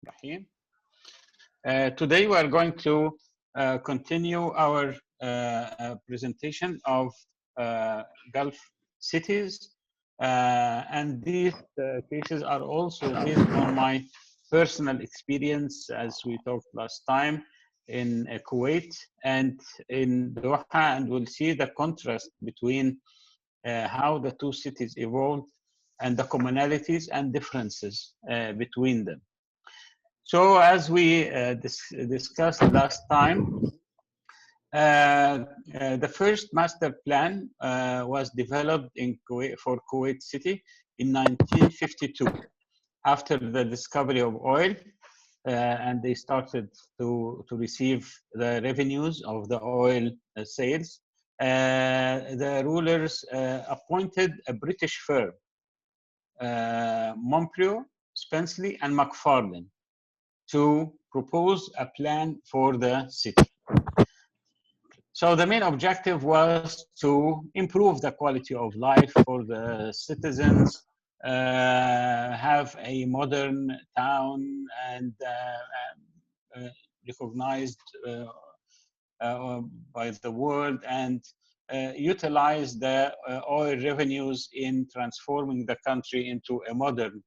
Rahim. Today we are going to continue our presentation of Gulf cities, and these cases are also based on my personal experience, as we talked last time, in Kuwait and in Doha, and we'll see the contrast between how the two cities evolved and the commonalities and differences between them. So as we discussed last time, the first master plan was developed in Kuwait, for Kuwait City in 1952, after the discovery of oil, and they started to receive the revenues of the oil sales. The rulers appointed a British firm, Montpellier, Spenceley, and McFarlane, to propose a plan for the city. So the main objective was to improve the quality of life for the citizens, have a modern town and recognized by the world, and utilize the oil revenues in transforming the country into a modern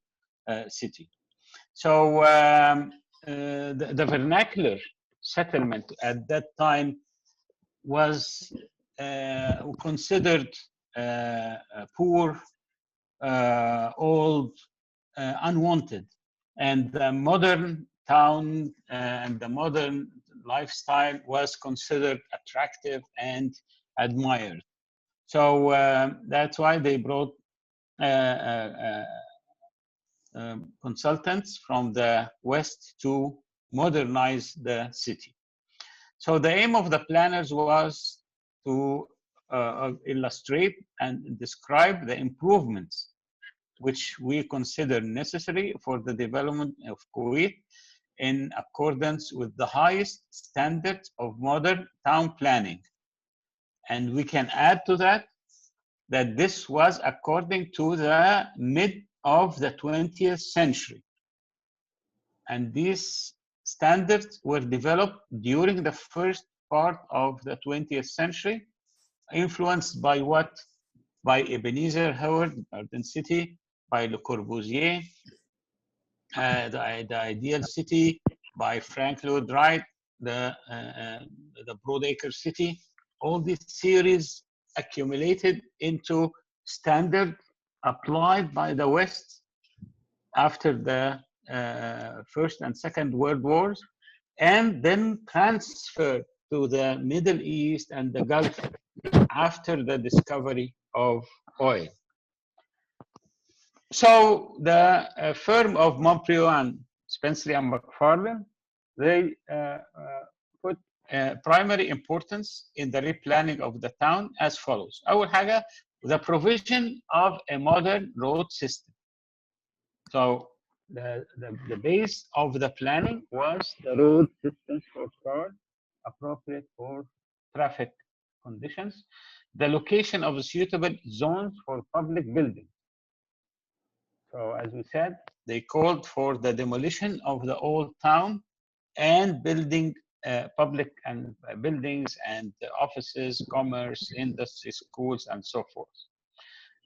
city. So the vernacular settlement at that time was considered poor, old, unwanted, and the modern town and the modern lifestyle was considered attractive and admired. So that's why they brought consultants from the West to modernize the city. So the aim of the planners was to illustrate and describe the improvements which we consider necessary for the development of Kuwait in accordance with the highest standards of modern town planning. And we can add to that that this was according to the mid of the 20th century. And these standards were developed during the first part of the 20th century, influenced by what? By Ebenezer Howard, Garden City, by Le Corbusier, the Ideal City, by Frank Lloyd Wright, the Broadacre City. All these theories accumulated into standard applied by the West after the First and Second World Wars, and then transferred to the Middle East and the Gulf after the discovery of oil. So the firm of Montpellier and Spenceley and McFarlane, they put primary importance in the replanning of the town as follows. أول حاجة, the provision of a modern road system. So the base of the planning was the road systems for cars, appropriate for traffic conditions, the location of suitable zones for public buildings. So as we said, they called for the demolition of the old town and building public and buildings and offices, commerce, industry, schools, and so forth.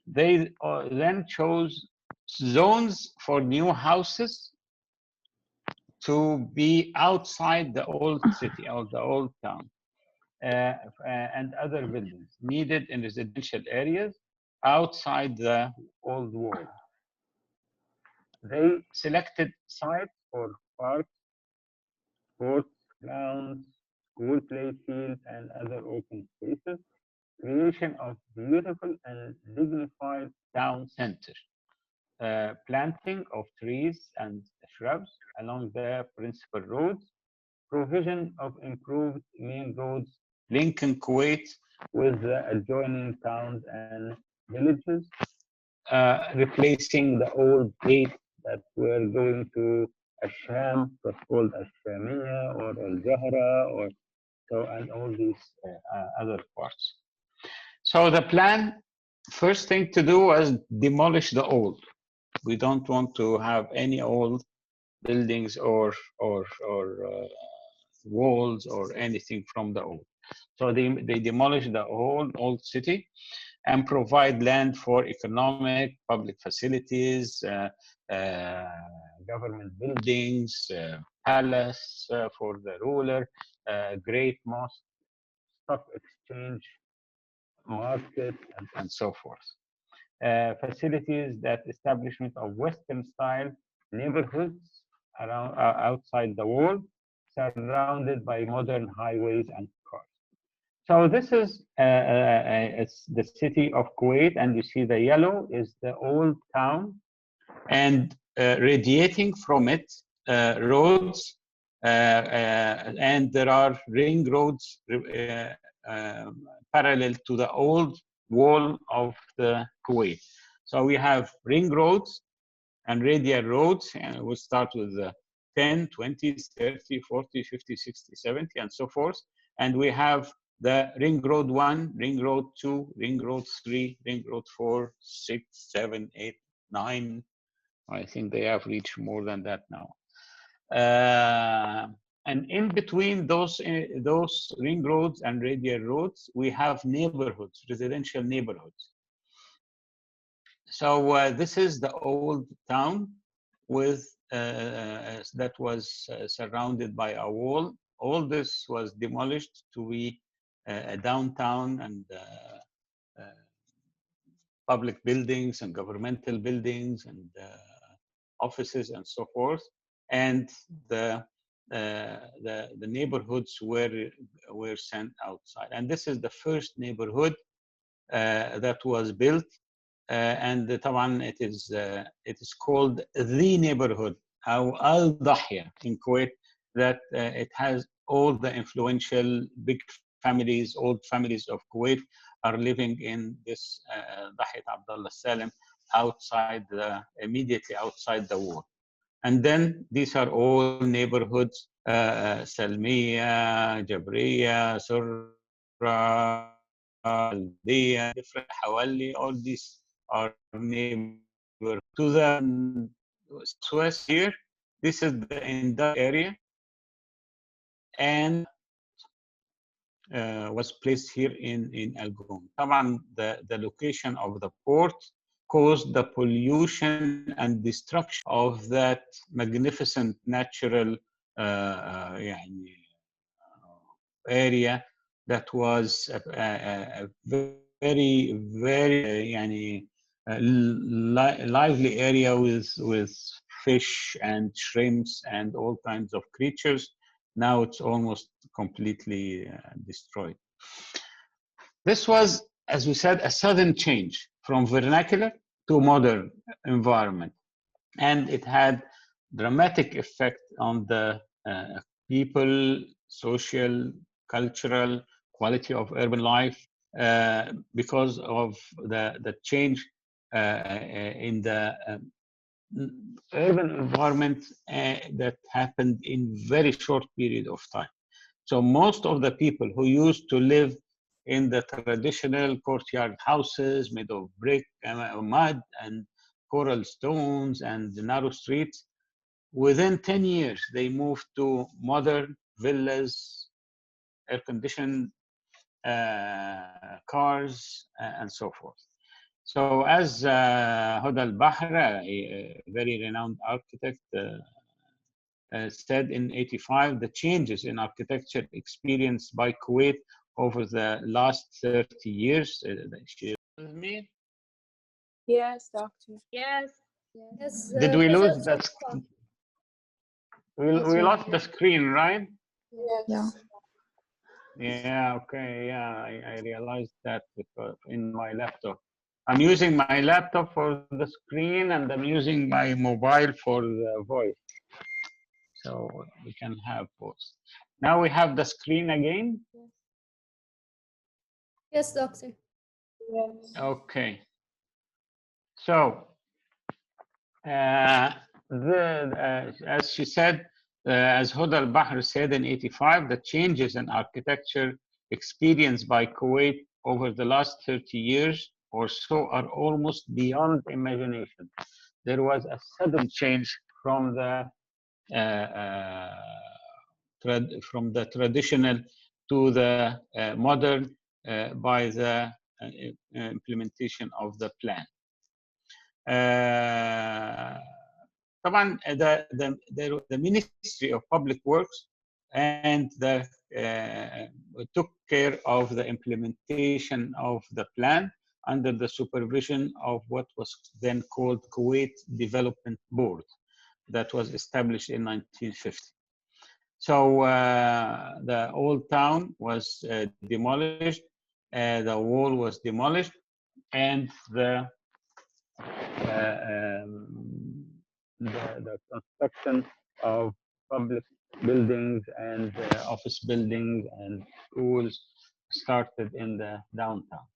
They then chose zones for new houses to be outside the old city or the old town, and other buildings needed in residential areas outside the old wall. They selected sites for parks, sports grounds, school play fields, and other open spaces, creation of beautiful and dignified town center, planting of trees and shrubs along the principal roads, provision of improved main roads linking Kuwait with the adjoining towns and villages, replacing the old gates that were going to Asham, was called Ashamiya or Al Jahra, or so, and all these other parts. So the plan, first thing to do was demolish the old. We don't want to have any old buildings or walls or anything from the old. So they demolished the whole old city and provide land for economic, public facilities, government buildings, palace for the ruler, great mosque, stock exchange, market, and so forth. Facilities that establishment of Western style neighborhoods around outside the wall, surrounded by modern highways and cars. So this is it's the city of Kuwait, and you see the yellow is the old town, and radiating from it roads, and there are ring roads parallel to the old wall of the Kuwait. So we have ring roads and radial roads, and we start with the 10, 20, 30, 40, 50, 60, 70, and so forth. And we have the ring road 1, ring road 2, ring road 3, ring road 4, 6, 7, 8, 9. I think they have reached more than that now. And in between those ring roads and radial roads, we have neighborhoods, residential neighborhoods. So this is the old town with that was surrounded by a wall. All this was demolished to be a downtown and public buildings and governmental buildings and offices and so forth. And the neighborhoods were sent outside. And this is the first neighborhood that was built. And طبعا it is called the neighborhood أو Al Dahya in Kuwait, that it has all the influential big families, old families of Kuwait are living in this Dahya Abdullah Salim outside immediately outside the wall. And then these are all neighborhoods, Salmiya, Jabriya, Surra, Aldiya, different Hawali, all these are neighbors. To the southwest here, this is the industrial area, and was placed here in Al Goum. The location of the port caused the pollution and destruction of that magnificent natural area that was a very, very lively area with fish and shrimps and all kinds of creatures. Now it's almost completely destroyed. This was, as we said, a sudden change from vernacular to modern environment. And it had dramatic effect on the people, social, cultural, quality of urban life, because of the change in the urban environment that happened in very short period of time. So most of the people who used to live in the traditional courtyard houses made of brick, mud, and coral stones and narrow streets, within 10 years, they moved to modern villas, air-conditioned cars, and so forth. So as Huda al-Bahr, a very renowned architect, said in '85, the changes in architecture experienced by Kuwait over the last 30 years. She with me? Yes, doctor. Yes. Yes. Did we lose that? We lost the screen, right? Yes. Yeah, okay, yeah, I realized that because in my laptop. I'm using my laptop for the screen and I'm using my mobile for the voice. So we can have both. Now we have the screen again. Yes, doctor. Yes. Okay. So, as she said, as Huda al-Bahr said in '85, the changes in architecture experienced by Kuwait over the last 30 years or so are almost beyond imagination. There was a sudden change from the from the traditional to the modern by the implementation of the plan. طبعا the Ministry of Public Works and took care of the implementation of the plan under the supervision of what was then called Kuwait Development Board that was established in 1950. So the old town was demolished, the wall was demolished, and the construction of public buildings and office buildings and schools started in the downtown.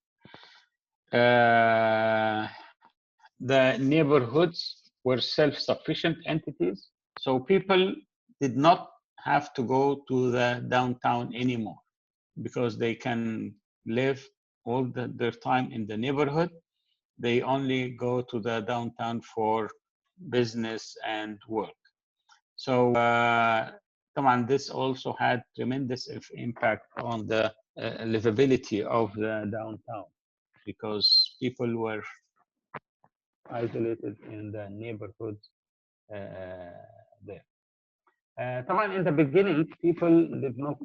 The neighborhoods were self-sufficient entities, so people did not have to go to the downtown anymore because they can live all their time in the neighborhood. They only go to the downtown for business and work. So this also had tremendous impact on the livability of the downtown because people were isolated in the neighborhoods there. In the beginning, people did not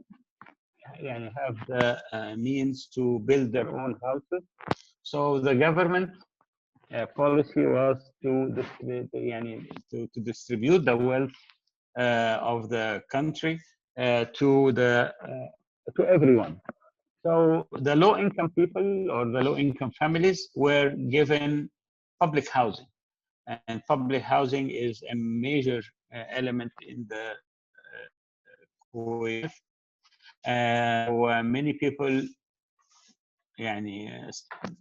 have the means to build their own houses. So the government policy was to distribute the wealth of the country to everyone. So the low-income people or the low-income families were given public housing, and public housing is a major element in the Kuwait. Many people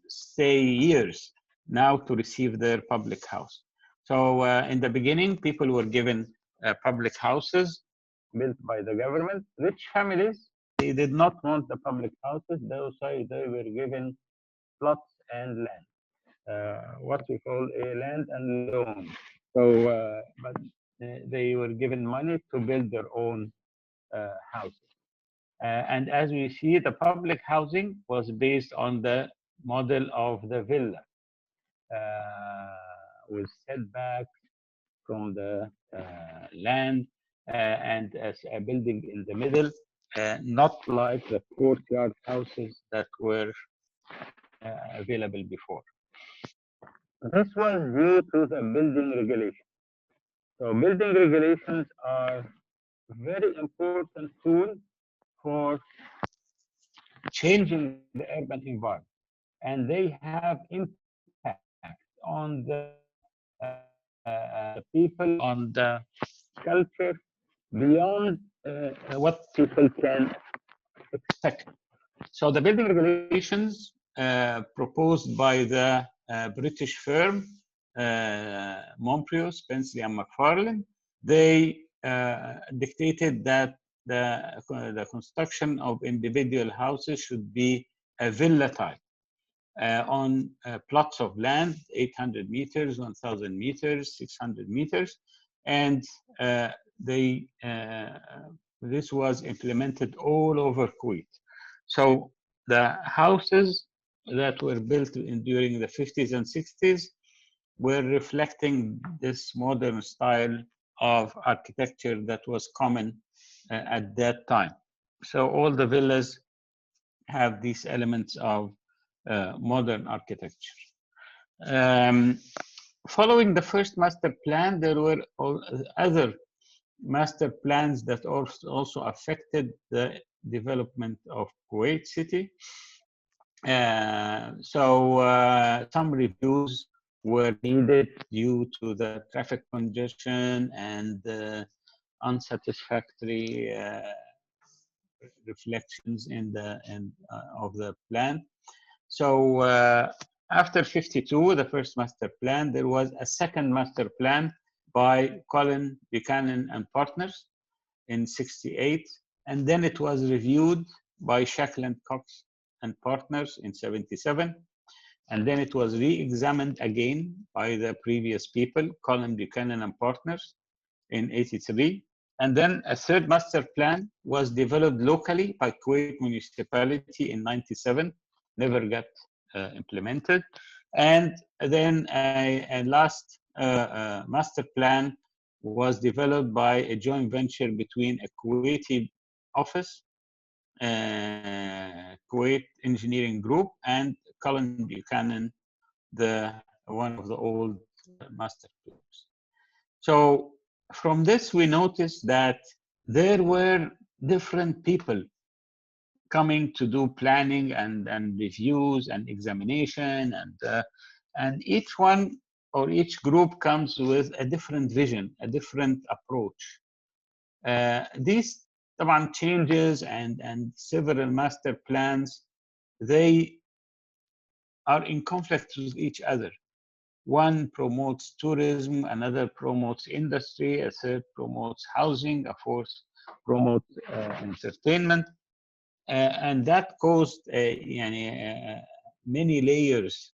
stay years now to receive their public house. So in the beginning, people were given public houses built by the government. Rich families, they did not want the public houses. They were given plots and land, what we call a land and loan. So, but they were given money to build their own houses. And as we see, the public housing was based on the model of the villa, with setbacks from the land and as a building in the middle, not like the courtyard houses that were available before. This was due to the building regulations. So building regulations are a very important tool for changing the urban environment, and they have impact on the people, on the culture, beyond what people can expect. So the building regulations proposed by the British firm Montprio, Spencer and McFarlane, they dictated that the construction of individual houses should be a villa type on plots of land, 800 meters, 1,000 meters, 600 meters, and this was implemented all over Kuwait. So the houses that were built during the 50s and 60s were reflecting this modern style of architecture that was common at that time. So all the villas have these elements of modern architecture. Following the first master plan, there were other master plans that also affected the development of Kuwait City. Some reviews were needed due to the traffic congestion and unsatisfactory reflections of the plan. So after 52, the first master plan, there was a second master plan by Colin Buchanan and partners in 68, and then it was reviewed by Shackland Cox and partners in 77, and then it was re-examined again by the previous people, Colin Buchanan and partners, in 83. And then a third master plan was developed locally by Kuwait municipality in 97, never got implemented. And then a last master plan was developed by a joint venture between a Kuwaiti office, Kuwait Engineering Group, and Cullen Buchanan, one of the old master plans. So from this, we noticed that there were different people coming to do planning and reviews and examination, and each one or each group comes with a different vision, a different approach. These changes and several master plans, they are in conflict with each other. One promotes tourism, another promotes industry, a third promotes housing, a fourth promotes entertainment. And that caused many layers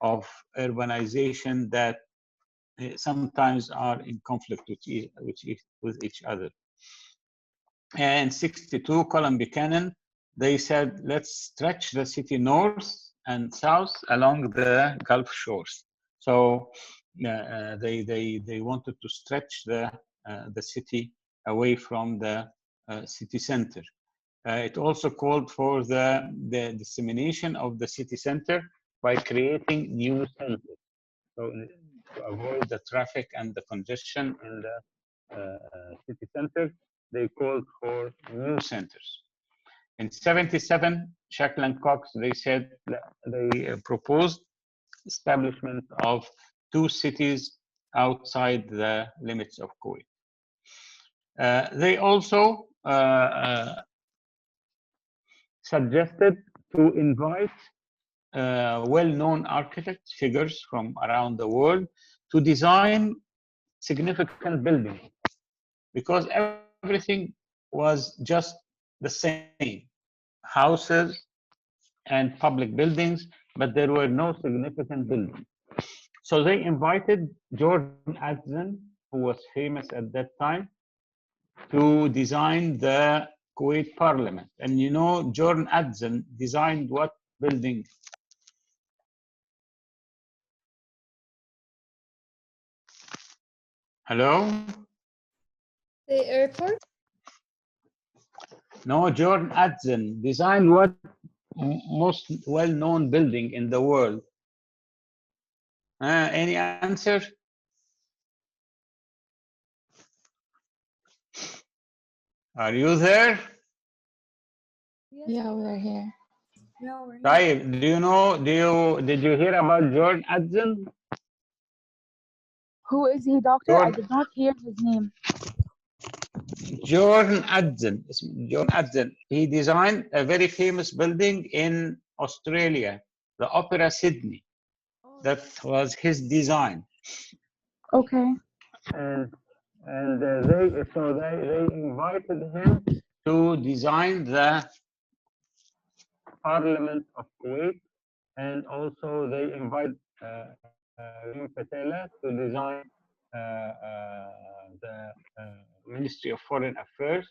of urbanization that sometimes are in conflict with each other. And 62, Cullen Buchanan, they said, let's stretch the city north and south along the Gulf shores. So they wanted to stretch the city away from the city center. It also called for the dissemination of the city center by creating new centers. So to avoid the traffic and the congestion in the city center, they called for new centers. In 77, Shackle and Cox, they said they proposed establishment of 2 cities outside the limits of Kuwait. They also suggested to invite well-known architect figures from around the world to design significant buildings, because everything was just the same, houses and public buildings, but there were no significant buildings. So they invited Jordan Adzan, who was famous at that time, to design the Kuwait Parliament. And you know, Jordan Adzan designed what building? Hello? The airport? No, Jordan Adzan designed what most well-known building in the world? Any answer? Are you there? Yeah, we're here. No, we're not. Taib, did you hear about Jordan Adzan? Who is he, doctor? I did not hear his name. Jordan Adzan. Jordan Adzan. He designed a very famous building in Australia, the Opera Sydney. That was his design. Okay. And they invited him to design the Parliament of Kuwait, and also they invited Rim Patella to design the Ministry of Foreign Affairs.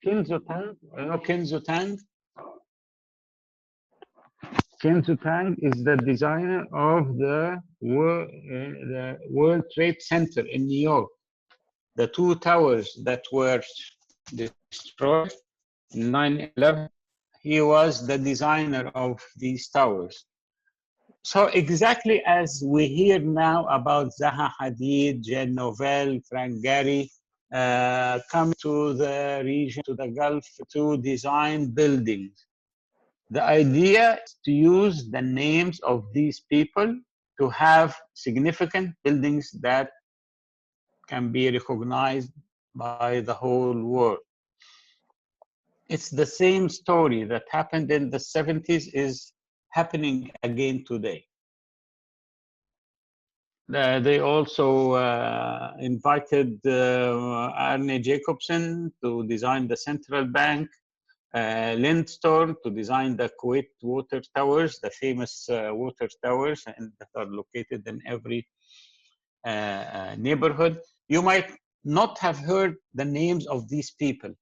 Kinzo Tang, you know Kinzo Tang? Kinzo Tang is the designer of the World Trade Center in New York. The 2 towers that were destroyed in 9/11, he was the designer of these towers. So exactly as we hear now about Zaha Hadid, Jen Novell, Frank Gehry, come to the region, to the Gulf, to design buildings. The idea is to use the names of these people to have significant buildings that can be recognized by the whole world. It's the same story that happened in the 70s is happening again today. They also invited Arne Jacobsen to design the central bank, Lindstorm to design the Kuwait water towers, the famous water towers, and that are located in every neighborhood. You might not have heard the names of these people.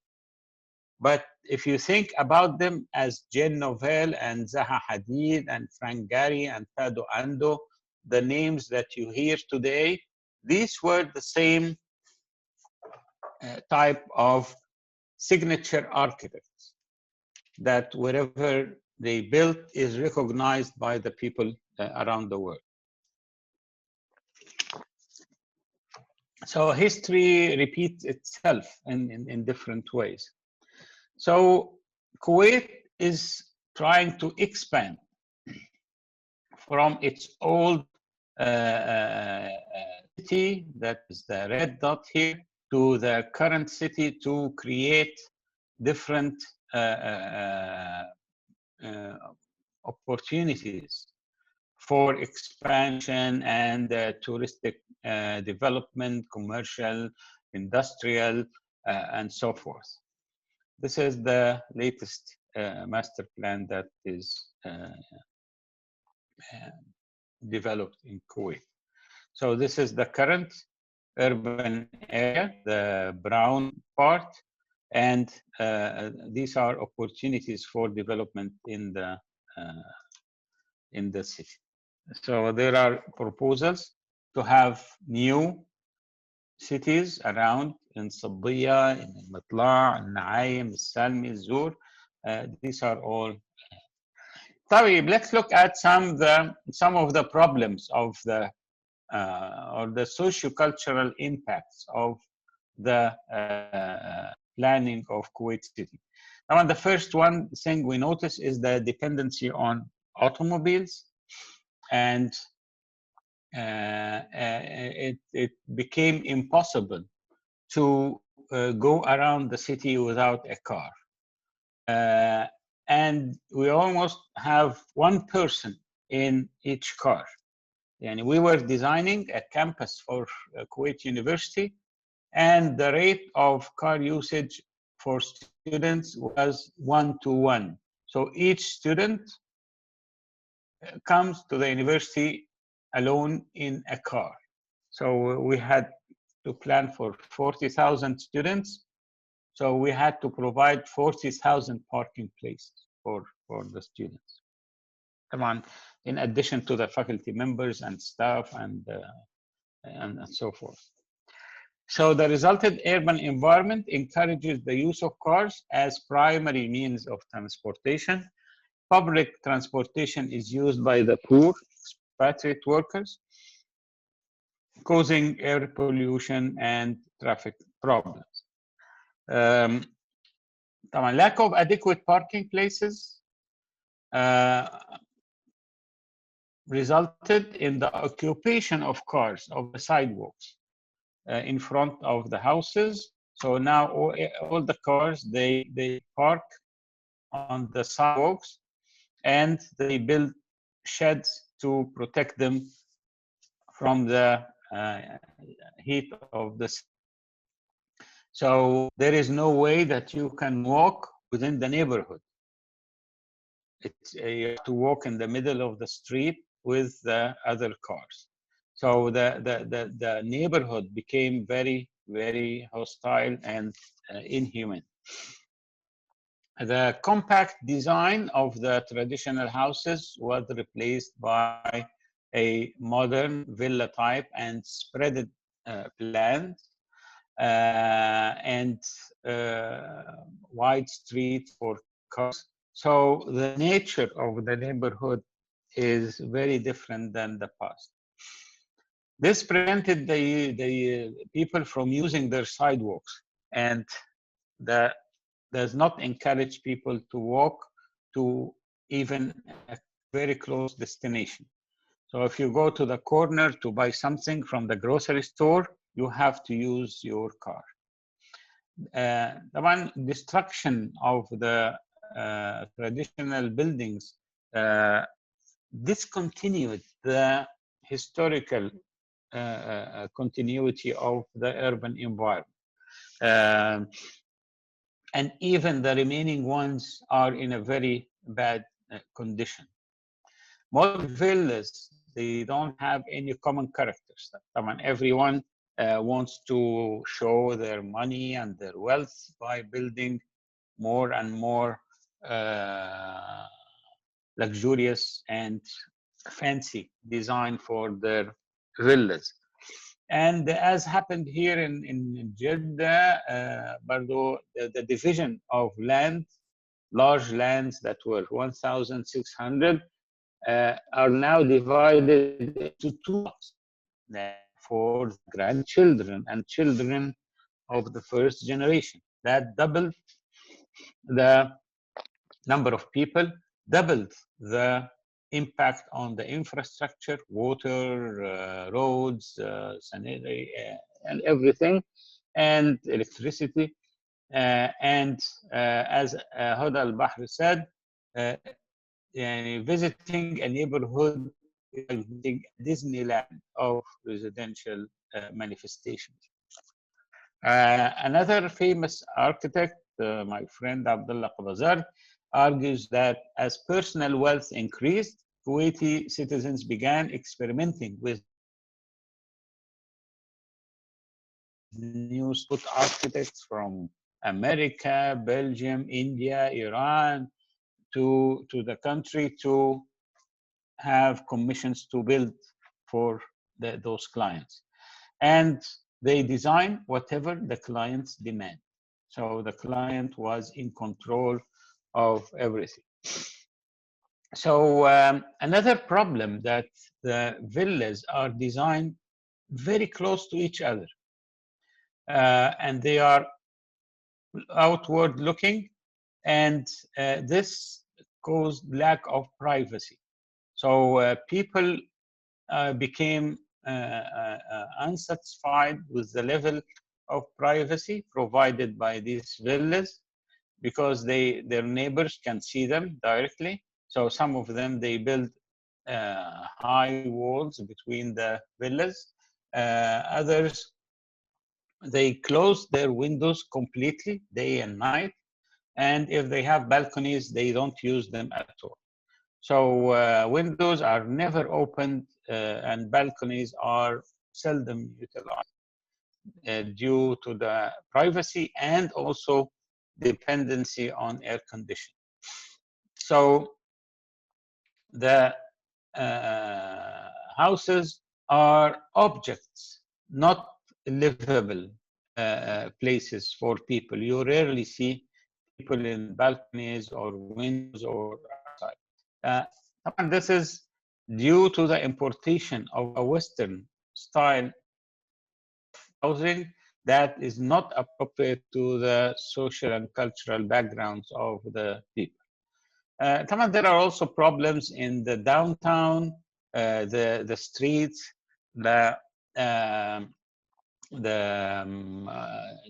But if you think about them as Jane Novell and Zaha Hadid and Frank Gehry and Tado Ando, the names that you hear today, these were the same type of signature architects that wherever they built is recognized by the people around the world. So history repeats itself in different ways. So Kuwait is trying to expand from its old city, that is the red dot here, to the current city to create different opportunities for expansion and touristic development, commercial, industrial, and so forth. This is the latest master plan that is developed in Kuwait. So this is the current urban area, the brown part, and these are opportunities for development in the city. So there are proposals to have new cities around in Sabbiya, in Matla, in Naim, Salmi, Zur. These are all. طيب, let's look at some of the problems of the or the socio-cultural impacts of the planning of Kuwait City. Now, the first thing we notice is the dependency on automobiles, and it became impossible to go around the city without a car. And we almost have one person in each car. And we were designing a campus for Kuwait University, and the rate of car usage for students was 1-to-1. So each student comes to the university alone in a car. So we had to plan for 40,000 students. So we had to provide 40,000 parking places for the students. Come on, in addition to the faculty members and staff and so forth. So the resultant urban environment encourages the use of cars as primary means of transportation. Public transportation is used by the poor, expatriate workers, causing air pollution and traffic problems. Lack of adequate parking places resulted in the occupation of cars of the sidewalks in front of the houses. So now all the cars, they park on the sidewalks, and they build sheds to protect them from the heat of the sun. So there is no way that you can walk within the neighborhood. You have to walk in the middle of the street with the other cars. So the neighborhood became very, very hostile and inhuman. The compact design of the traditional houses was replaced by a modern villa type and spreaded plans and wide streets for cars. So the nature of the neighborhood is very different than the past. This prevented the people from using their sidewalks, and does not encourage people to walk to even a very close destination. So if you go to the corner to buy something from the grocery store, you have to use your car. The one destruction of the traditional buildings discontinued the historical continuity of the urban environment. And even the remaining ones are in a very bad condition. Modern villas, they don't have any common characters. Everyone wants to show their money and their wealth by building more and more luxurious and fancy design for their villas. And as happened here in Jeddah, Bardo, the division of land, large lands that were 1,600 are now divided into two lots for grandchildren and children of the first generation. That doubled the number of people, doubled the impact on the infrastructure, water, roads, sanitary, and everything, and electricity. And as Huda al-Bahr said, visiting a neighborhood is like visiting Disneyland of residential manifestations. Another famous architect, my friend Abdullah Qabazar, argues that as personal wealth increased, Kuwaiti citizens began experimenting with new architects from America, Belgium, India, Iran, to the country to have commissions to build for those clients. And they design whatever the clients demand. So the client was in control of everything. So another problem that the villas are designed very close to each other. And they are outward looking, and this caused lack of privacy. So people became unsatisfied with the level of privacy provided by these villas, because their neighbors can see them directly. So some of them, they build high walls between the villas. Others, they close their windows completely, day and night. And if they have balconies, they don't use them at all. So windows are never opened, and balconies are seldom utilized due to the privacy and also dependency on air conditioning. So the houses are objects, not livable places for people. You rarely see people in balconies or windows or outside. And this is due to the importation of a Western style housing that is not appropriate to the social and cultural backgrounds of the people. There are also problems in the downtown, the streets, the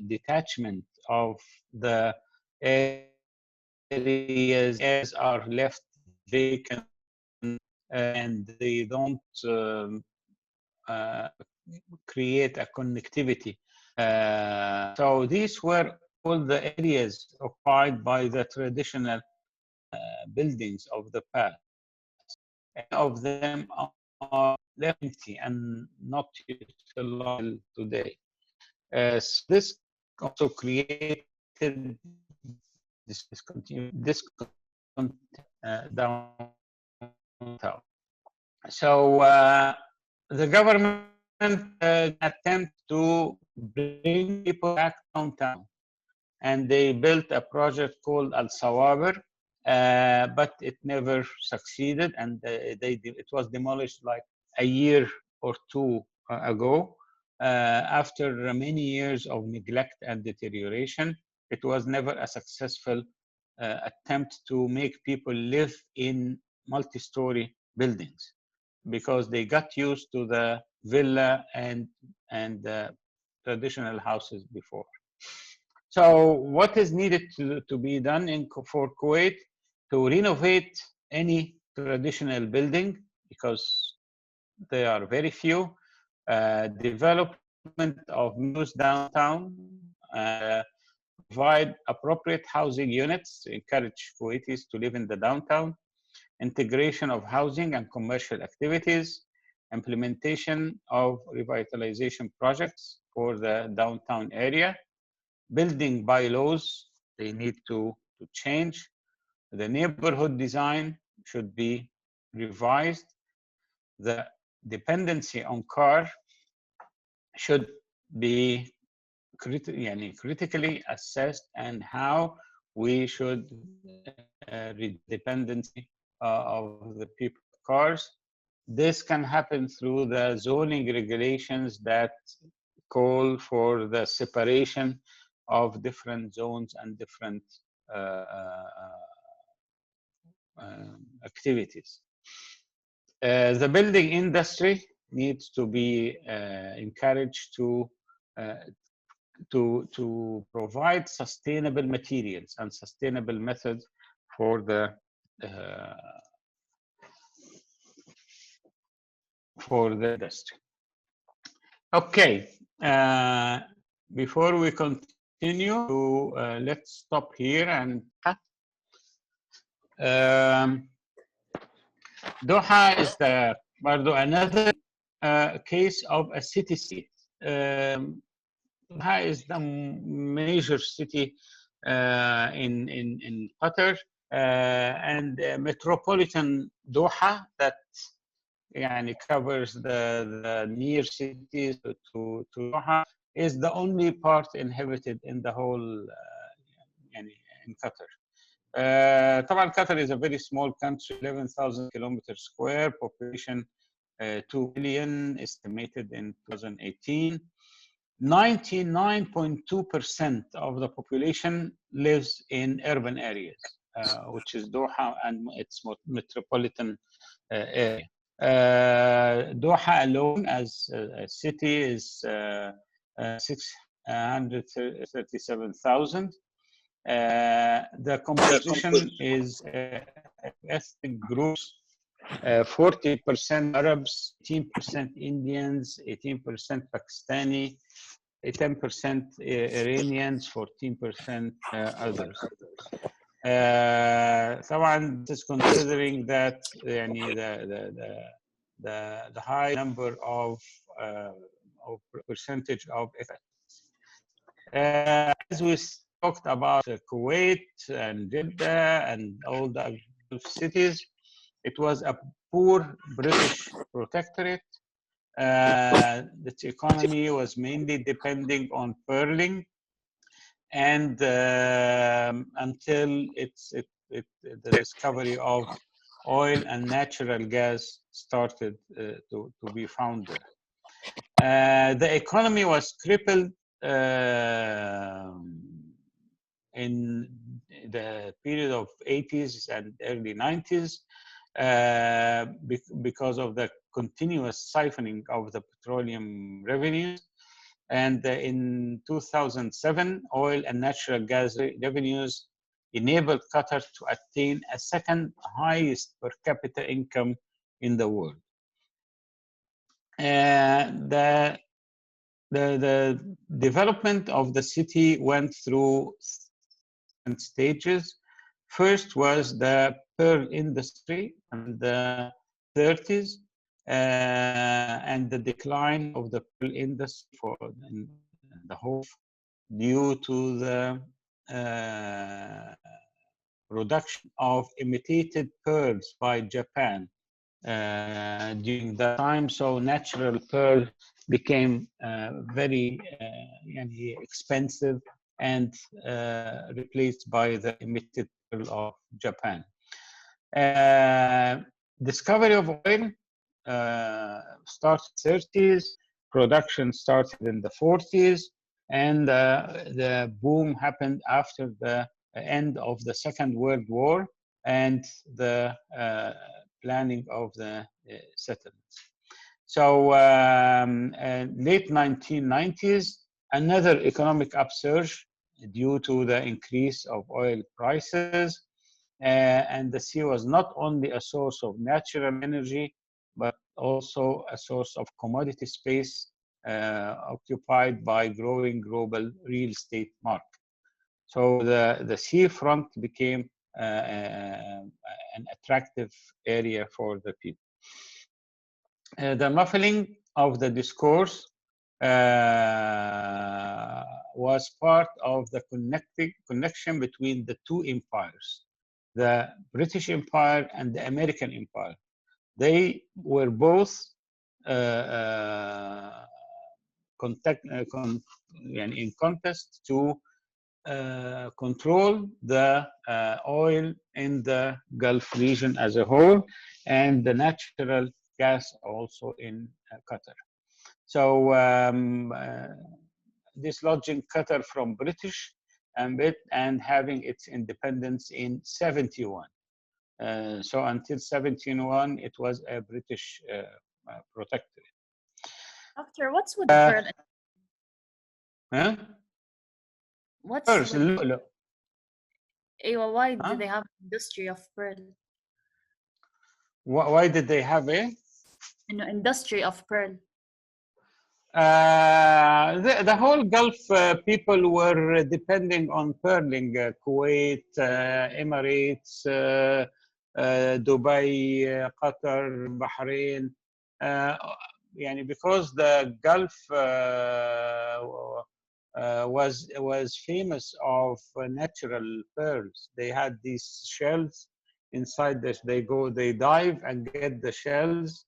detachment of the areas are left vacant, and they don't create a connectivity. So these were all the areas occupied by the traditional buildings of the past. Many of them are left empty and not utilized today. So this also created this downtown. So the government attempt to bring people back downtown, and they built a project called Al Sawaber, but it never succeeded, and it was demolished like a year or two ago. After many years of neglect and deterioration, it was never a successful attempt to make people live in multi-story buildings, because they got used to the villa and traditional houses before. So what is needed to be done for Kuwait to renovate any traditional building, because there are very few, development of new downtown, provide appropriate housing units to encourage Kuwaitis to live in the downtown, integration of housing and commercial activities, implementation of revitalization projects for the downtown area, building bylaws, they need to change. The neighborhood design should be revised. The dependency on car should be critically assessed, and how we should reduce dependency of the people cars. This can happen through the zoning regulations that call for the separation of different zones and different activities. The building industry needs to be encouraged to provide sustainable materials and sustainable methods for the industry. Okay, before we continue, let's stop here and Doha is another case of a city state. Doha is the major city in Qatar, and metropolitan Doha that covers the near cities to Doha is the only part inhabited in the whole in Qatar. طبعا Qatar is a very small country, 11,000 kilometers square, population 2 million estimated in 2018. 99.2% of the population lives in urban areas, which is Doha and its metropolitan area. Doha alone as a city is 637,000. The composition is ethnic groups, 40% Arabs, 18% Indians, 18% Pakistani, 10% Iranians, 14% others. طبعا this is considering that the high number of percentage of as we talked about Kuwait and Jeddah and all the cities, it was a poor British protectorate. Its economy was mainly depending on pearling, and until the discovery of oil and natural gas started to be found there. The economy was crippled in the period of 80s and early 90s because of the continuous siphoning of the petroleum revenues. And in 2007, oil and natural gas revenues enabled Qatar to attain a second highest per capita income in the world. The development of the city went through stages. First was the pearl industry in the 30s, and the decline of the pearl industry for the whole due to the production of imitated pearls by Japan during that time. So natural pearl became very expensive and replaced by the imitated pearl of Japan. Discovery of oil started 30s, production started in the 40s, and the boom happened after the end of the Second World War and the planning of the settlements. So late 1990s, another economic upsurge due to the increase of oil prices, and the sea was not only a source of natural energy, but also a source of commodity space occupied by growing global real estate market. So the seafront became an attractive area for the people. The muffling of the discourse was part of the connection between the two empires, the British Empire and the American Empire. They were both in contest to control the oil in the Gulf region as a whole, and the natural gas also in Qatar. So dislodging Qatar from British and having its independence in 71. So until 71, it was a British protectorate. Doctor, what's with the pearl? Huh? What's First, with, look. why Huh? do they have industry of pearl? Why did they have a? An industry of pearl. The whole Gulf people were depending on pearling. Kuwait, Emirates, Dubai, Qatar, Bahrain. Because the Gulf was famous of natural pearls. They had these shells inside this. They dive and get the shells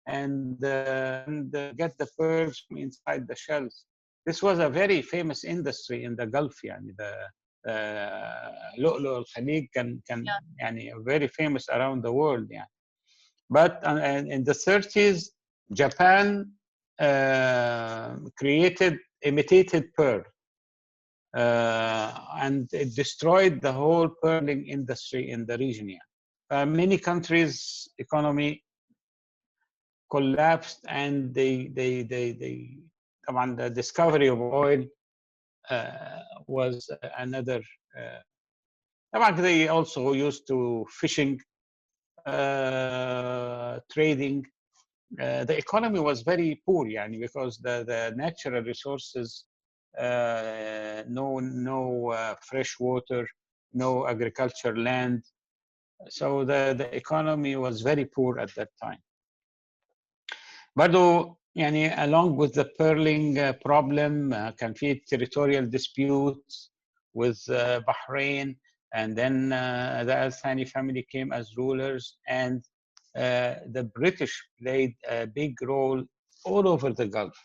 and get the pearls from inside the shells. This was a very famous industry in the Gulf. The Lu'lu' al-Khaliq can very famous around the world. But in the 30s, Japan imitated pearl. And it destroyed the whole pearling industry in the region. Many countries' economy collapsed, and come on, the discovery of oil was another. They also used to fishing, trading. The economy was very poor, because the natural resources, no fresh water, no agriculture land. So the economy was very poor at that time. برضو along with the pearling problem كان في territorial disputes with Bahrain, and then the Al Thani family came as rulers, and the British played a big role all over the Gulf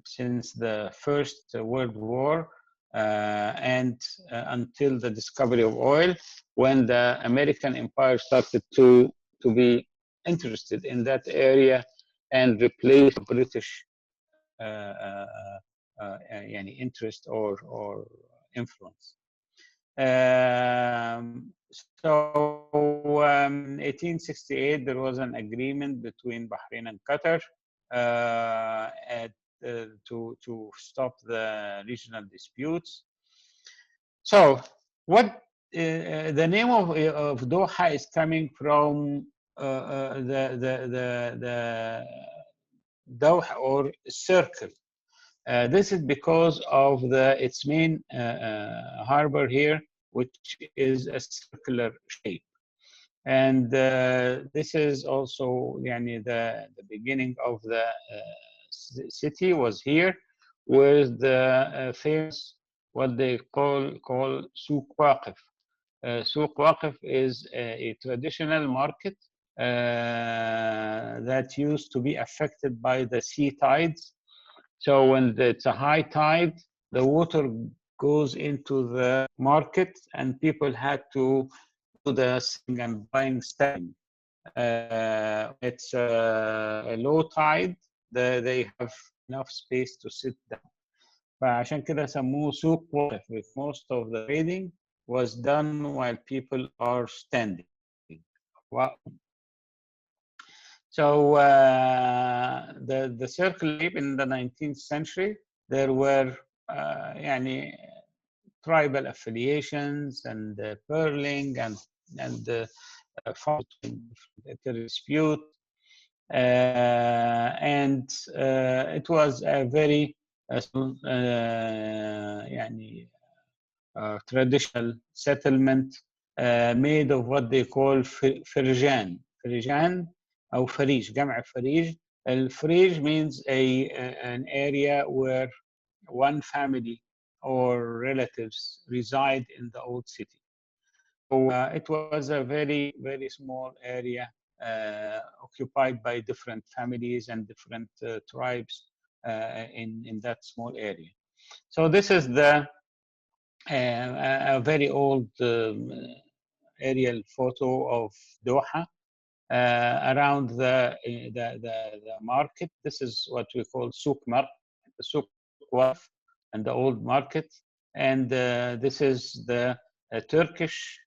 since the First World War and until the discovery of oil, when the American empire started to be interested in that area and replace British interest or influence. So 1868, there was an agreement between Bahrain and Qatar to stop the regional disputes. So what the name of Doha is coming from the Doha, or circle. This is because of its main harbor here, which is a circular shape. And this is also the beginning of the city was here, with the famous what they call Souq Waqif. Souq Waqif is a traditional market that used to be affected by the sea tides. So when it's a high tide, the water goes into the market, and people had to do the selling and buying selling. It's a low tide, they have enough space to sit down. فعشان كده سموه سوق واقف. Most of the trading was done while people are standing. So the circle in the 19th century, there were tribal affiliations and pearling and dispute, and it was a very traditional settlement made of what they call firjan. Firjan أو فريج جمع فريج. الفريج means an area where one family or relatives reside in the old city. So it was a very, very small area occupied by different families and different tribes in that small area. So this is the a very old aerial photo of Doha around the market. This is what we call Souk Mar, the Souk Waqf, and the old market. And this is the Turkish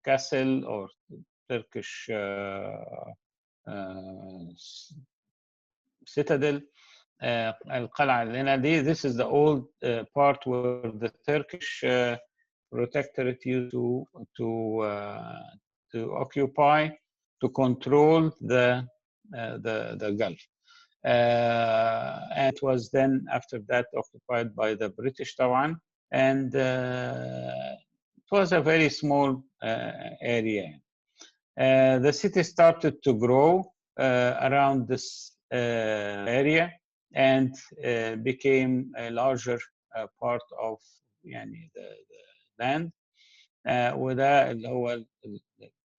castle or Turkish citadel. Al-Qal'a al-Nadi. This is the old part where the Turkish protectorate used to occupy, to control the Gulf. And it was then after that occupied by the British Tawan, and it was a very small area. The city started to grow around this area and became a larger part of the land وده اللي هو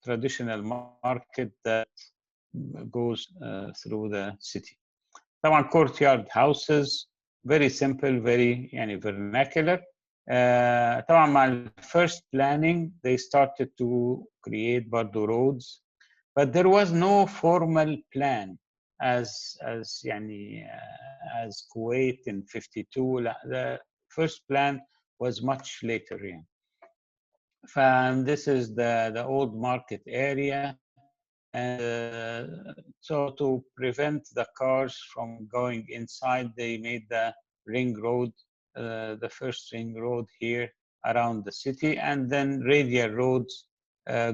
traditional market that goes through the city. طبعا courtyard houses, very simple, very vernacular. طبعا مع first planning they started to create برضو roads, but there was no formal plan as Kuwait in 52. The first plan was much later. And this is the old market area. And so to prevent the cars from going inside, they made the ring road, the first ring road here around the city, and then radial roads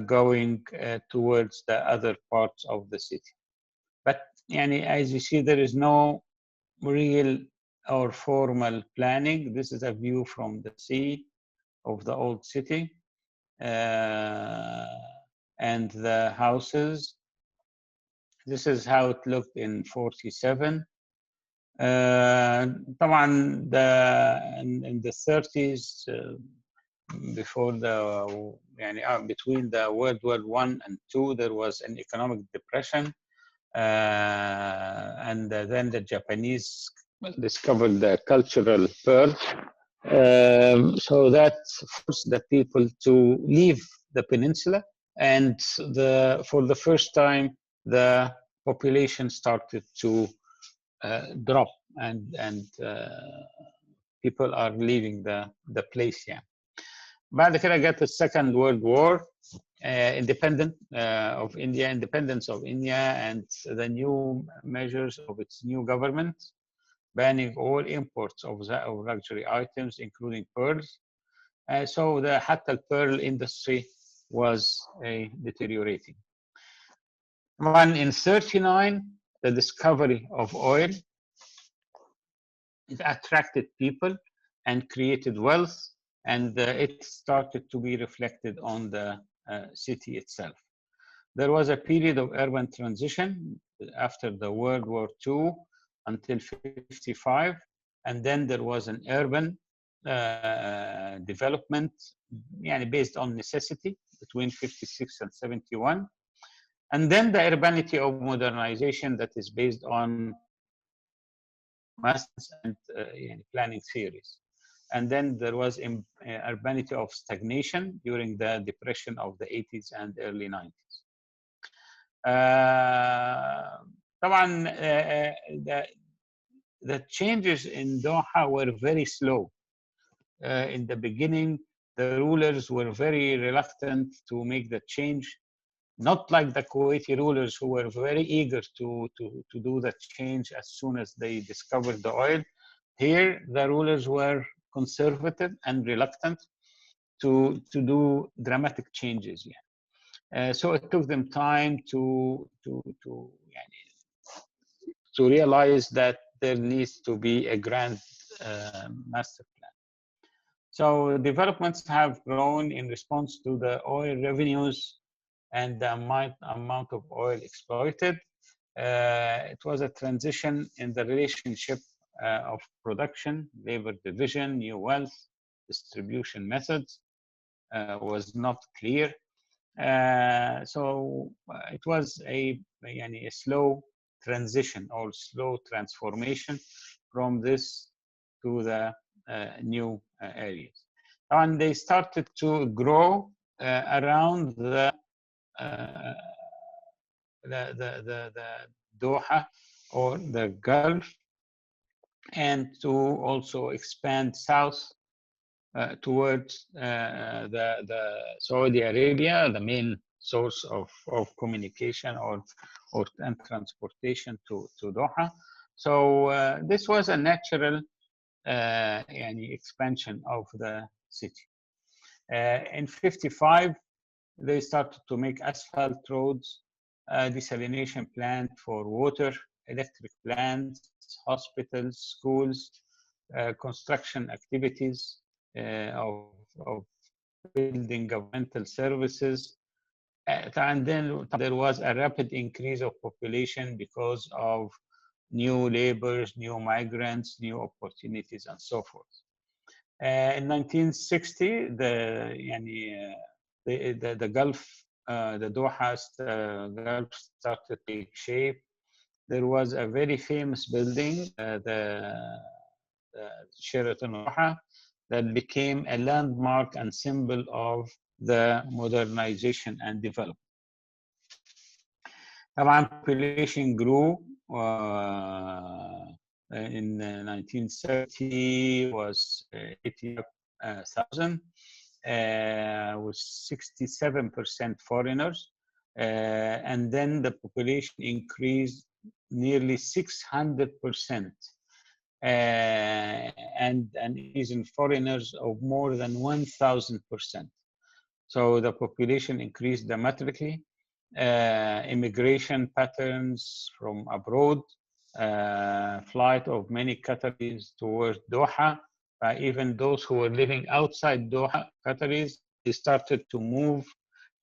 going towards the other parts of the city. But as you see, there is no real or formal planning. This is a view from the sea of the old city. And the houses. This is how it looked in 47. طبعا in the 30s, before between the World War I and II, there was an economic depression, and then the Japanese discovered the cultural pearl. So that forced the people to leave the peninsula, and for the first time, the population started to drop, and people are leaving the place. بعد كده got the Second World War, independence of India, and the new measures of its new government, banning all imports of luxury items, including pearls. So حتى the pearl industry was deteriorating. In 39, the discovery of oil, it attracted people and created wealth, and it started to be reflected on the city itself. There was a period of urban transition after the World War II until 55, and then there was an urban development based on necessity between 56 and 71. And then the urbanity of modernization that is based on mass and planning theories. And then there was urbanity of stagnation during the depression of the 80s and early 90s. طبعا the changes in Doha were very slow. In the beginning, the rulers were very reluctant to make the change, not like the Kuwaiti rulers who were very eager to do the change as soon as they discovered the oil. Here, the rulers were conservative and reluctant to do dramatic changes. So it took them time to realize that there needs to be a grand master plan. So developments have grown in response to the oil revenues and the amount of oil exploited. It was a transition in the relationship of production, labor division, new wealth, distribution methods was not clear. So it was a slow transition or slow transformation from this to the new areas. And they started to grow around the Doha or the Gulf, and to also expand south towards the Saudi Arabia, the main source of communication and transportation to Doha. So this was a natural expansion of the city. In 55, they started to make asphalt roads, desalination plant for water, electric plants, hospitals, schools, construction activities of building governmental services. And then there was a rapid increase of population because of new laborers, new migrants, new opportunities, and so forth. In 1960, the Gulf, the Doha Gulf started to take shape. There was a very famous building, the Sheraton Doha, that became a landmark and symbol of the modernization and development. The population grew. In 1970 was 80,000, with 67% foreigners, and then the population increased nearly 600%, and an increase in foreigners of more than 1,000%. So the population increased dramatically. Immigration patterns from abroad, flight of many Qataris towards Doha. Even those who were living outside Doha, Qataris, they started to move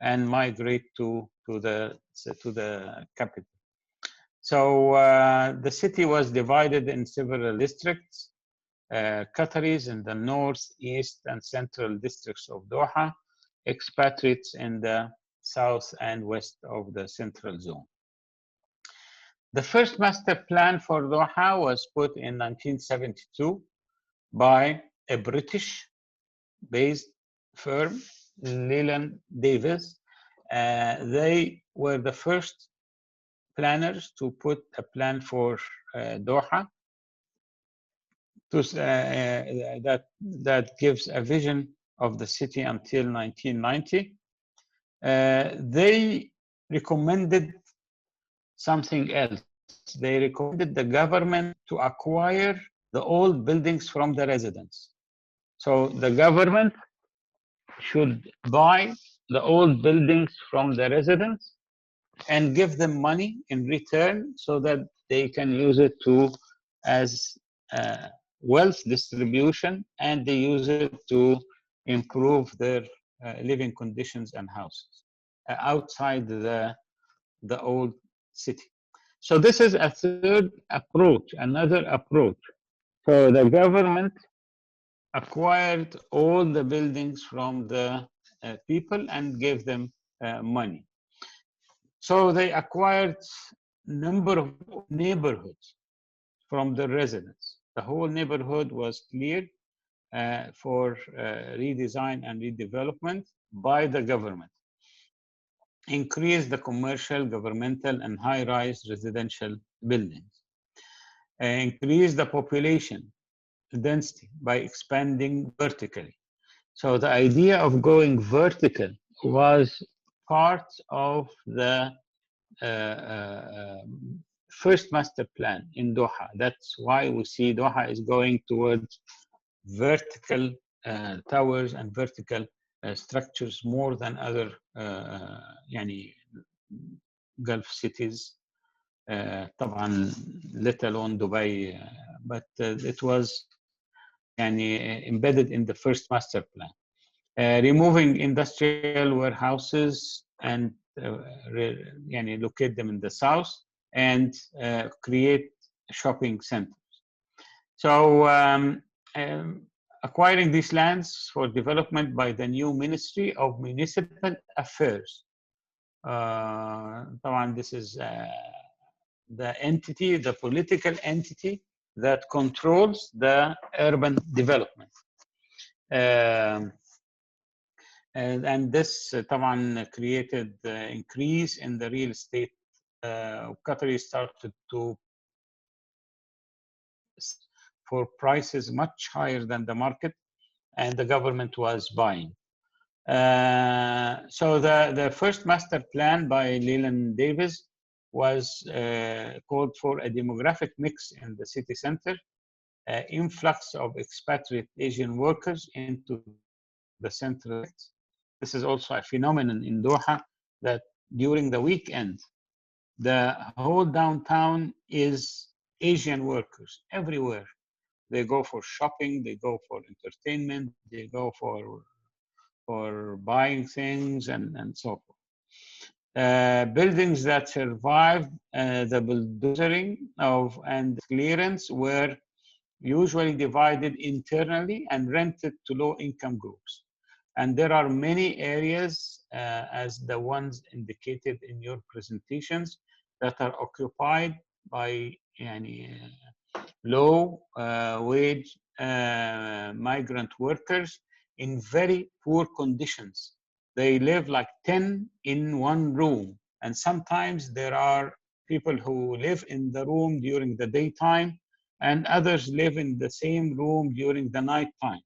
and migrate to the capital. So the city was divided in several districts. Qataris in the north, east, and central districts of Doha, expatriates in the south and west of the central zone. The first master plan for Doha was put in 1972 by a British-based firm, Leland Davis. They were the first planners to put a plan for Doha that gives a vision of the city until 1990. They recommended something else. They recommended the government to acquire the old buildings from the residents. So the government should buy the old buildings from the residents and give them money in return so that they can use it as wealth distribution, and they use it to improve their living conditions and houses outside the old city. So this is a third approach, another approach. So the government acquired all the buildings from the people and gave them money. So they acquired number of neighborhoods from the residents. The whole neighborhood was cleared for redesign and redevelopment by the government. Increase the commercial, governmental, and high-rise residential buildings. Increase the population density by expanding vertically. So the idea of going vertical was part of the first master plan in Doha. That's why we see Doha is going towards vertical towers and vertical structures more than other Gulf cities. طبعا let alone Dubai, but it was embedded in the first master plan. Removing industrial warehouses and locate them in the south and create shopping centers. So acquiring these lands for development by the new Ministry of Municipal Affairs. This is the entity, the political entity that controls the urban development. And this created increase in the real estate. Qatari started to for prices much higher than the market, and the government was buying. So the first master plan by Leland Davis was called for a demographic mix in the city center, influx of expatriate Asian workers into the center. This is also a phenomenon in Doha that during the weekend, the whole downtown is Asian workers everywhere. They go for shopping, they go for entertainment, they go for buying things and so forth. Buildings that survived the bulldozering and clearance were usually divided internally and rented to low-income groups. And there are many areas, as the ones indicated in your presentations, that are occupied by low-wage migrant workers in very poor conditions. They live like 10 in one room. And sometimes there are people who live in the room during the daytime, and others live in the same room during the nighttime.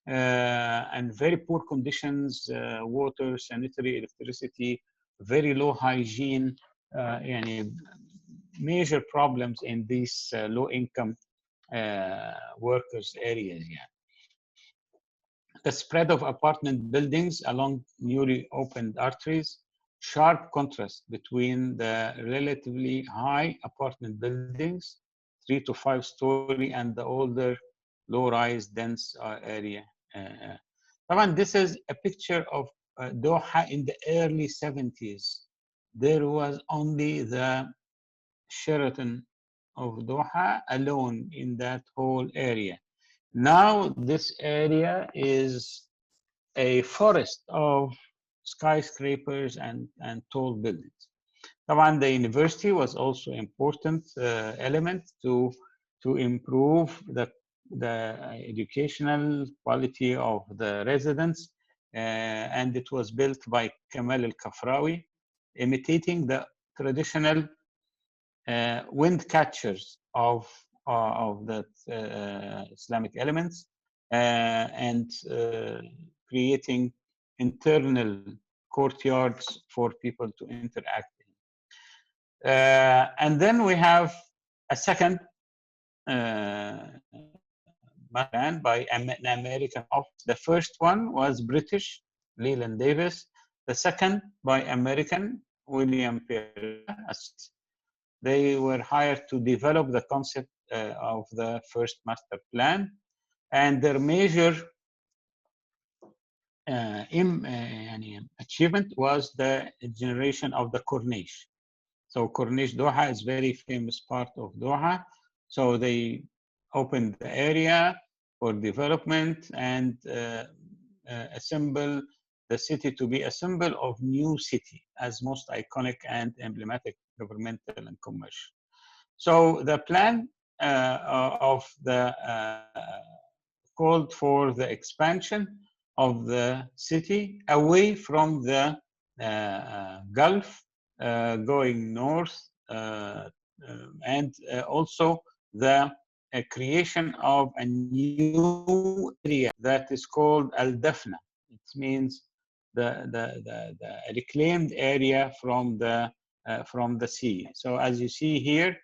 And very poor conditions, water, sanitary, electricity, very low hygiene, major problems in these low-income workers areas. Yeah. The spread of apartment buildings along newly opened arteries, sharp contrast between the relatively high apartment buildings, 3 to 5 story, and the older low-rise dense area. This is a picture of Doha in the early 70s. There was only the Sheraton of Doha alone in that whole area. Now this area is a forest of skyscrapers and tall buildings. The university was also an important element to improve the educational quality of the residents, and it was built by Kamal al-Kafrawi, imitating the traditional wind catchers of the Islamic elements, and creating internal courtyards for people to interact in. And then we have a second plan by an American office. The first one was British, Leland Davis. The second by American, William Perry. They were hired to develop the concept of the first master plan, and their major achievement was the generation of the Corniche. So Corniche Doha is a very famous part of Doha. So they opened the area for development and assemble the city to be a symbol of new city as most iconic and emblematic governmental and commercial. So the plan of the called for the expansion of the city away from the Gulf, going north, and also the creation of a new area that is called Al-Dafna. It means the reclaimed area from the sea. So as you see here,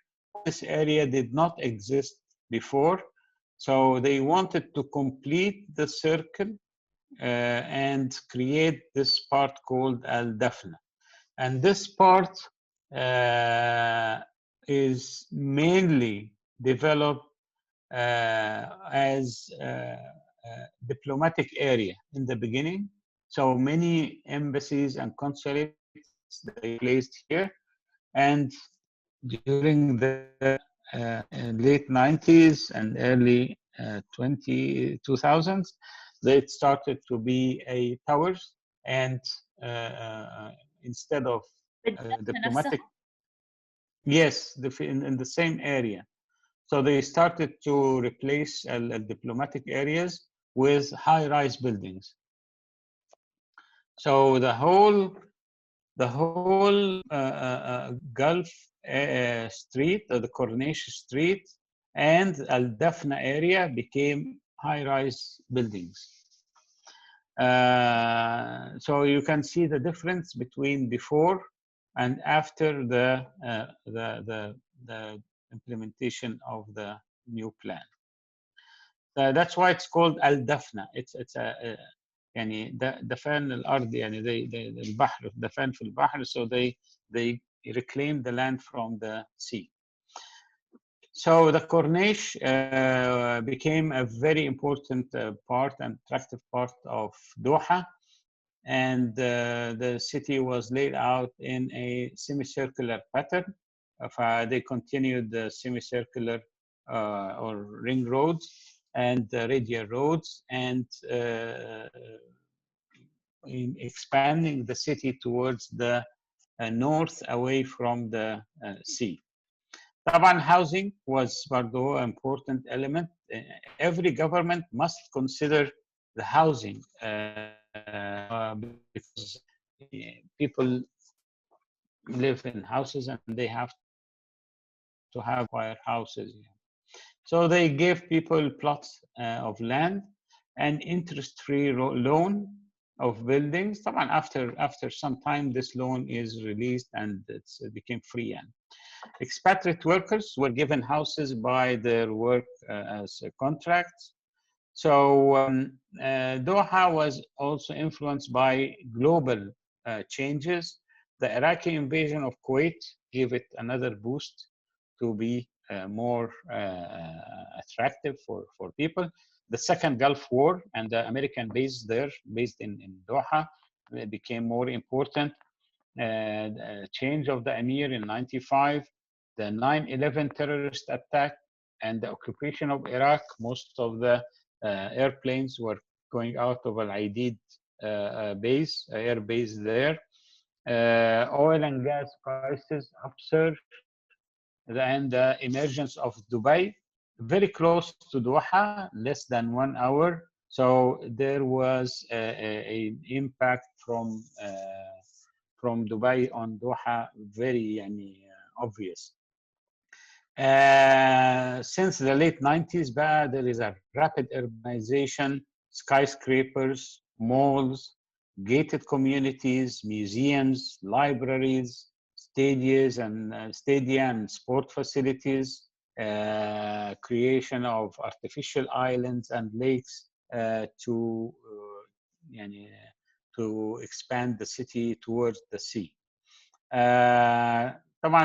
this area did not exist before. So they wanted to complete the circle and create this part called Al-Dafna. And this part is mainly developed as a diplomatic area in the beginning. So many embassies and consulates they placed here, and during the late 90s and early 2000s, they started to be a towers, and instead of diplomatic, yes, in the same area. So they started to replace diplomatic areas with high-rise buildings. So the whole Gulf Street, the Corniche Street, and Al Dafna area became high-rise buildings. So you can see the difference between before and after the implementation of the new plan. That's why it's called Al Dafna. It's a يعني دفن الأرض يعني they البحر دفن في البحر, so they reclaim the land from the sea. So the Corniche became a very important part and attractive part of Doha, and the city was laid out in a semicircular pattern. They continued the semicircular or ring roads and radial roads, and in expanding the city towards the north away from the sea. طبعا housing was برضو an important element. Every government must consider the housing because people live in houses and they have to have quiet houses. So they gave people plots of land and interest-free loan of buildings. طبعا after some time this loan is released and it became free. And expatriate workers were given houses by their work as contracts. So Doha was also influenced by global changes. The Iraqi invasion of Kuwait gave it another boost to be more attractive for people. The second Gulf War and the American base there, based in Doha, became more important. Change of the Emir in '95, the 9/11 terrorist attack, and the occupation of Iraq. Most of the airplanes were going out of Al Aidid air base there. Oil and gas prices upsurged, and the emergence of Dubai, very close to Doha, less than 1 hour. So there was an impact from Dubai on Doha, very obvious. Since the late 90s, there is a rapid urbanization, skyscrapers, malls, gated communities, museums, libraries, stadia and sport facilities, creation of artificial islands and lakes to expand the city towards the sea. طبعا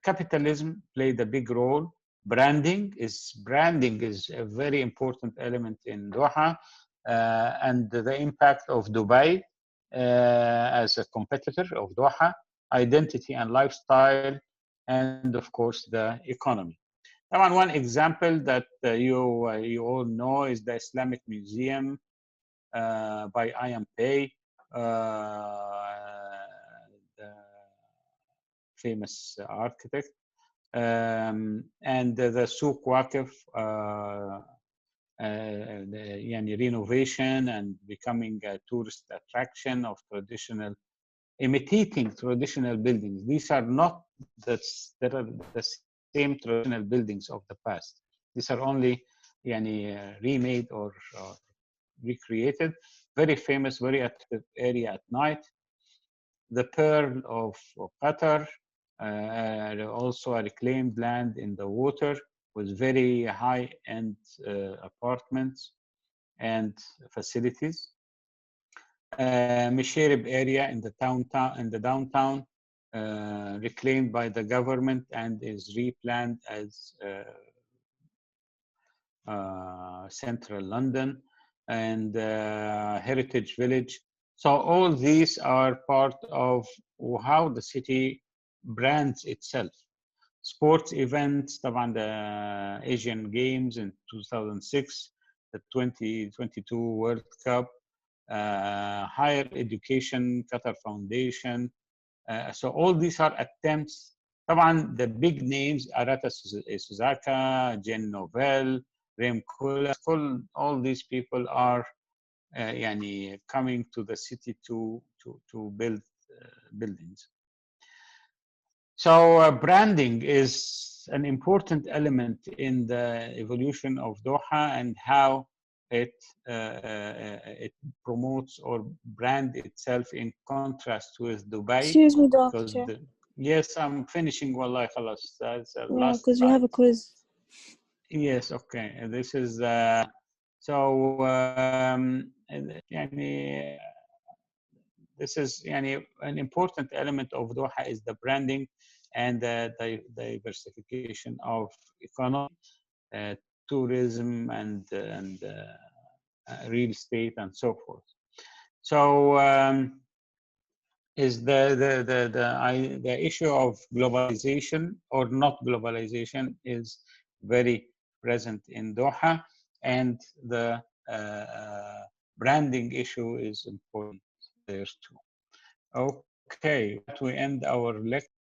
capitalism played a big role. Branding is a very important element in Doha, and the impact of Dubai as a competitor of Doha, identity and lifestyle, and of course the economy. طبعا one example that you all know is the Islamic Museum by Ayam Pei, the famous architect, and the Souk Waqif, renovation and becoming a tourist attraction of imitating traditional buildings. These are not the same traditional buildings of the past. These are only remade or recreated. Very famous, very attractive area at night. The Pearl of Qatar, also a reclaimed land in the water with very high-end apartments and facilities. Misherib area in the downtown, reclaimed by the government and is replanned as central London, and Heritage Village. So all these are part of وهاو the city brands itself. Sports events, طبعا the Asian Games in 2006, the 2022 World Cup, higher education, Qatar Foundation. So all these are attempts. طبعا the big names, Arata Suzaka, Jen Novell, Rem Koolhaas, all these people are يعني coming to the city to build buildings. So branding is an important element in the evolution of Doha and how it promotes or brand itself in contrast with Dubai. Excuse me, Because doctor. yes, I'm finishing. Wallahi, khalas. That's the Yeah, last because we have a slide. quiz. Yes, okay. This is so يعني this is يعني an important element of Doha is the branding and the diversification of economy, tourism, and real estate, and so forth. So is the issue of globalization or not globalization is very present in Doha, and the branding issue is important there too. Okay, we end our lecture.